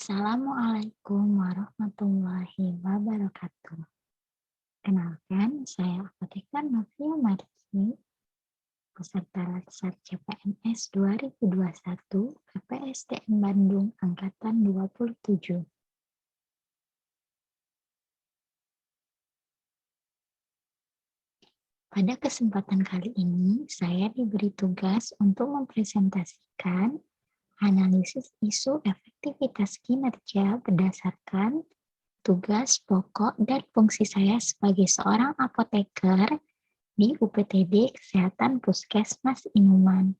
Assalamualaikum warahmatullahi wabarakatuh. Kenalkan, saya Apoteker Novia Marci, peserta Latsar CPNS 2021 KPSDM Bandung Angkatan 27. Pada kesempatan kali ini, saya diberi tugas untuk mempresentasikan analisis isu efektivitas kinerja berdasarkan tugas pokok dan fungsi saya sebagai seorang apoteker di UPTD Kesehatan Puskesmas Inuman.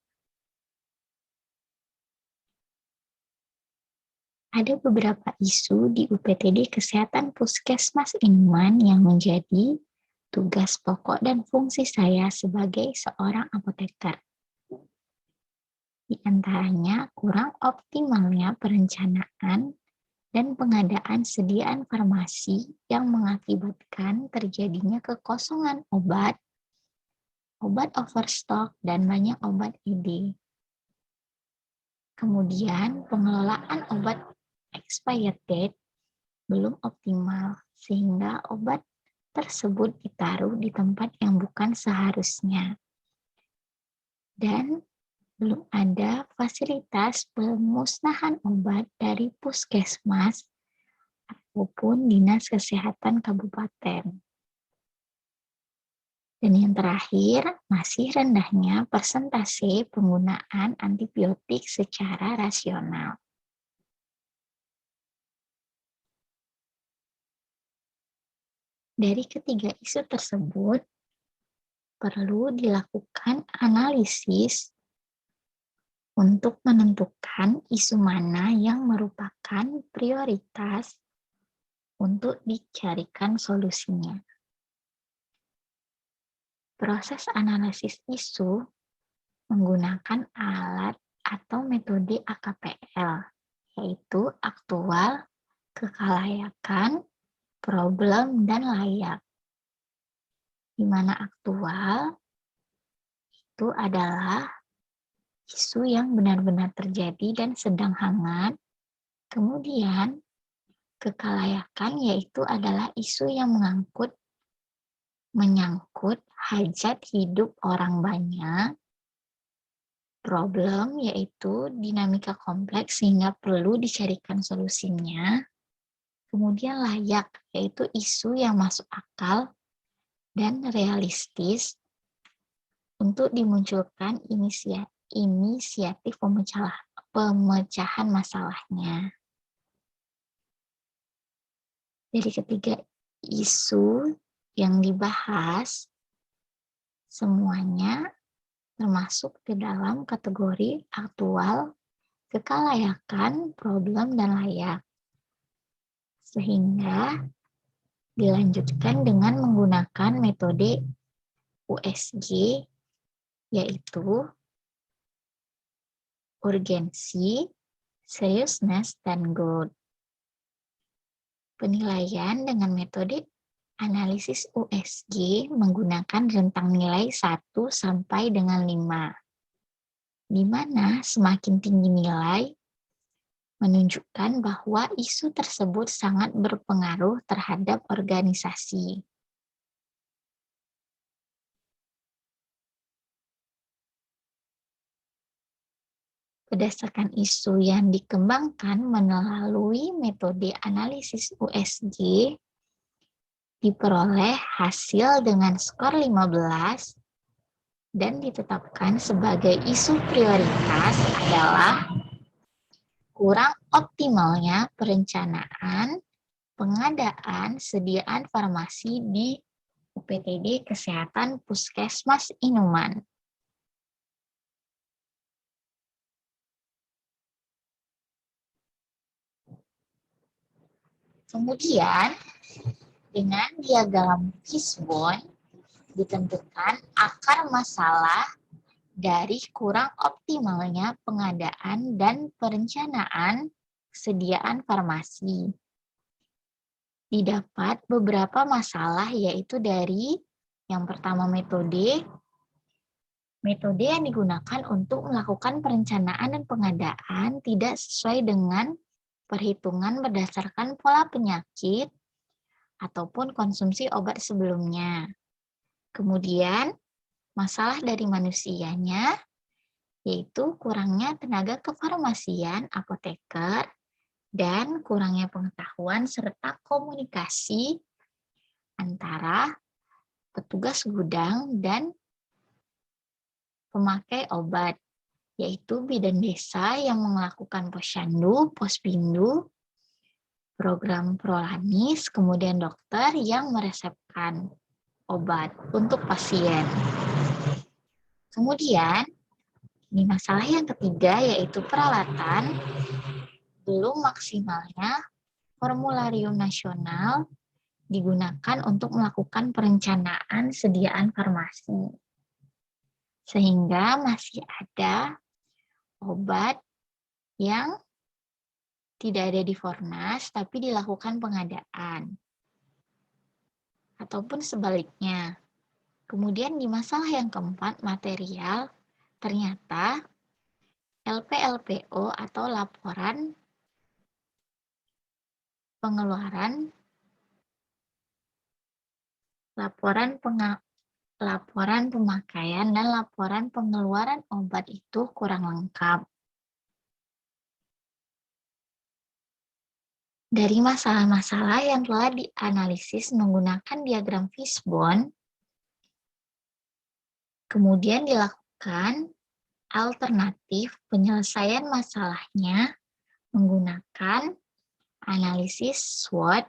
Ada beberapa isu di UPTD Kesehatan Puskesmas Inuman yang menjadi tugas pokok dan fungsi saya sebagai seorang apoteker. Di antaranya kurang optimalnya perencanaan dan pengadaan sediaan farmasi yang mengakibatkan terjadinya kekosongan obat overstock, dan banyak obat ED. Kemudian, pengelolaan obat expired date belum optimal, sehingga obat tersebut ditaruh di tempat yang bukan seharusnya. Dan belum ada fasilitas pemusnahan obat dari puskesmas ataupun dinas kesehatan kabupaten. Dan yang terakhir, masih rendahnya persentase penggunaan antibiotik secara rasional. Dari ketiga isu tersebut, perlu dilakukan analisis untuk menentukan isu mana yang merupakan prioritas untuk dicarikan solusinya. Proses analisis isu menggunakan alat atau metode AKPL, yaitu aktual, kekalayakan, problem, dan layak. Di mana aktual itu adalah isu yang benar-benar terjadi dan sedang hangat. Kemudian, kekalayakan yaitu adalah isu yang menyangkut hajat hidup orang banyak. Problem yaitu dinamika kompleks sehingga perlu dicarikan solusinya. Kemudian layak yaitu isu yang masuk akal dan realistis untuk dimunculkan inisiatif pemecahan masalahnya. Dari ketiga isu yang dibahas, semuanya termasuk ke dalam kategori aktual, kekalayakan, problem, dan layak. Sehingga dilanjutkan dengan menggunakan metode USG, yaitu urgensi, seriousness, dan growth. Penilaian dengan metode analisis USG menggunakan rentang nilai 1 sampai dengan 5, di mana semakin tinggi nilai menunjukkan bahwa isu tersebut sangat berpengaruh terhadap organisasi. Berdasarkan isu yang dikembangkan melalui metode analisis USG, diperoleh hasil dengan skor 15 dan ditetapkan sebagai isu prioritas adalah kurang optimalnya perencanaan, pengadaan sediaan farmasi di UPTD Kesehatan Puskesmas Inuman. Kemudian, dengan diagram fishbone, ditentukan akar masalah dari kurang optimalnya pengadaan dan perencanaan kesediaan farmasi. Didapat beberapa masalah, yaitu dari yang pertama metode yang digunakan untuk melakukan perencanaan dan pengadaan tidak sesuai dengan perhitungan berdasarkan pola penyakit ataupun konsumsi obat sebelumnya. Kemudian, masalah dari manusianya, yaitu kurangnya tenaga kefarmasian apoteker dan kurangnya pengetahuan serta komunikasi antara petugas gudang dan pemakai obat, yaitu bidan desa yang melakukan posyandu, pospindu, program prolanis, kemudian dokter yang meresepkan obat untuk pasien. Kemudian, ini masalah yang ketiga yaitu peralatan belum maksimalnya formularium nasional digunakan untuk melakukan perencanaan sediaan farmasi. Sehingga masih ada obat yang tidak ada di Fornas tapi dilakukan pengadaan. Ataupun sebaliknya. Kemudian di masalah yang keempat, material, ternyata LPLPO atau laporan pengeluaran, laporan pemakaian, dan laporan pengeluaran obat itu kurang lengkap. Dari masalah-masalah yang telah dianalisis menggunakan diagram Fishbone, kemudian dilakukan alternatif penyelesaian masalahnya menggunakan analisis SWOT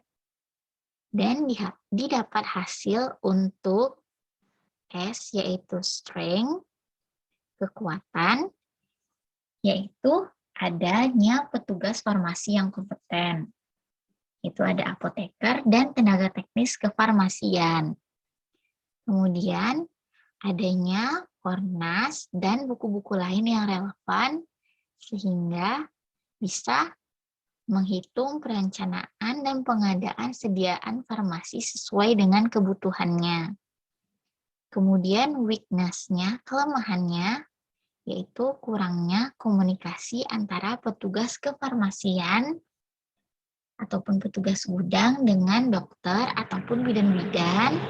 dan didapat hasil untuk S yaitu strength, kekuatan, yaitu adanya petugas farmasi yang kompeten. Itu ada apoteker dan tenaga teknis kefarmasian. Kemudian adanya Fornas dan buku-buku lain yang relevan sehingga bisa menghitung perencanaan dan pengadaan sediaan farmasi sesuai dengan kebutuhannya. Kemudian weakness-nya, kelemahannya, yaitu kurangnya komunikasi antara petugas kefarmasian ataupun petugas gudang dengan dokter ataupun bidan-bidan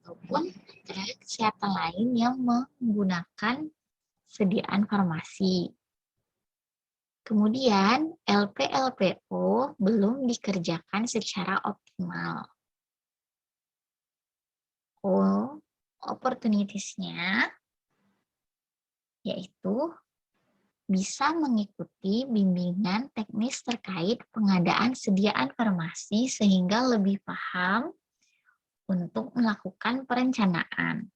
ataupun tenaga kesehatan lain yang menggunakan sediaan farmasi. Kemudian, LPLPO belum dikerjakan secara optimal. Opportunities-nya yaitu bisa mengikuti bimbingan teknis terkait pengadaan sediaan farmasi sehingga lebih paham untuk melakukan perencanaan.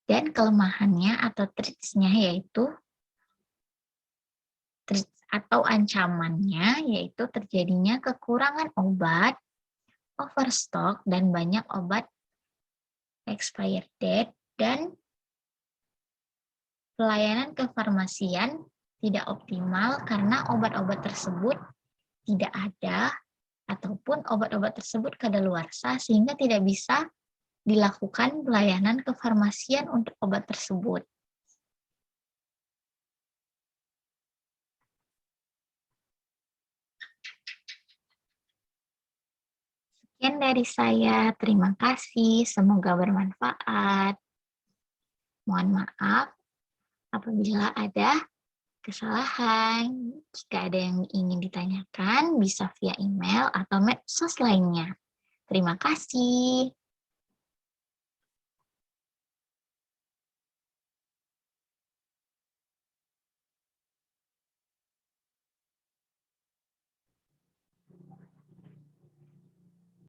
Dan kelemahannya atau tricks-nya yaitu atau ancamannya yaitu terjadinya kekurangan obat, overstock, dan banyak obat expired date, dan pelayanan kefarmasian tidak optimal karena obat-obat tersebut tidak ada ataupun obat-obat tersebut kadaluarsa sehingga tidak bisa dilakukan pelayanan kefarmasian untuk obat tersebut. Sekian dari saya, terima kasih, semoga bermanfaat. Mohon maaf apabila ada kesalahan. Jika ada yang ingin ditanyakan, bisa via email atau medsos lainnya. Terima kasih.